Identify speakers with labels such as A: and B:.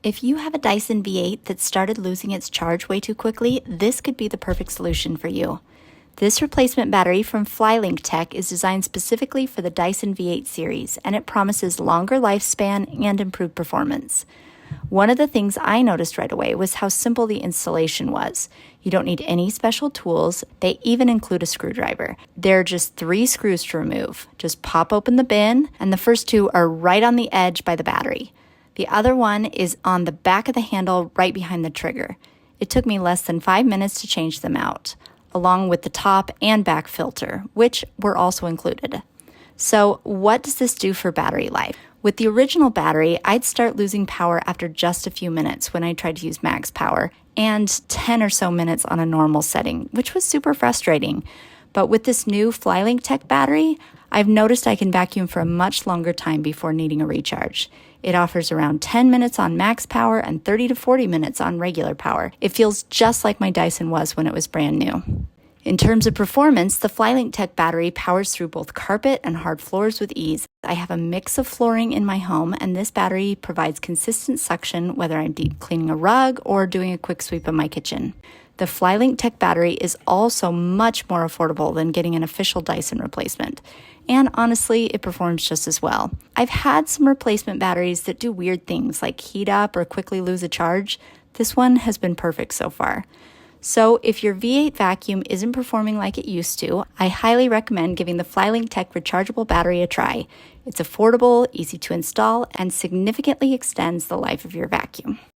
A: If you have a Dyson V8 that started losing its charge way too quickly, this could be the perfect solution for you. This replacement battery from Flylinktech is designed specifically for the Dyson V8 series, and it promises longer lifespan and improved performance. One of the things I noticed right away was how simple the installation was. You don't need any special tools. They even include a screwdriver. There are just 3 screws to remove. Just pop open the bin, and the first 2 are right on the edge by the battery. The other one is on the back of the handle right behind the trigger. It took me less than 5 minutes to change them out, along with the top and back filter, which were also included. So what does this do for battery life? With the original battery, I'd start losing power after just a few minutes when I tried to use max power, and 10 or so minutes on a normal setting, which was super frustrating. But with this new Flylinktech battery, I've noticed I can vacuum for a much longer time before needing a recharge. It offers around 10 minutes on max power and 30 to 40 minutes on regular power. It feels just like my Dyson was when it was brand new. In terms of performance, the Flylinktech battery powers through both carpet and hard floors with ease. I have a mix of flooring in my home, and this battery provides consistent suction whether I'm deep cleaning a rug or doing a quick sweep of my kitchen. The Flylinktech battery is also much more affordable than getting an official Dyson replacement. And honestly, it performs just as well. I've had some replacement batteries that do weird things like heat up or quickly lose a charge. This one has been perfect so far. So if your V8 vacuum isn't performing like it used to, I highly recommend giving the Flylinktech Rechargeable Battery a try. It's affordable, easy to install, and significantly extends the life of your vacuum.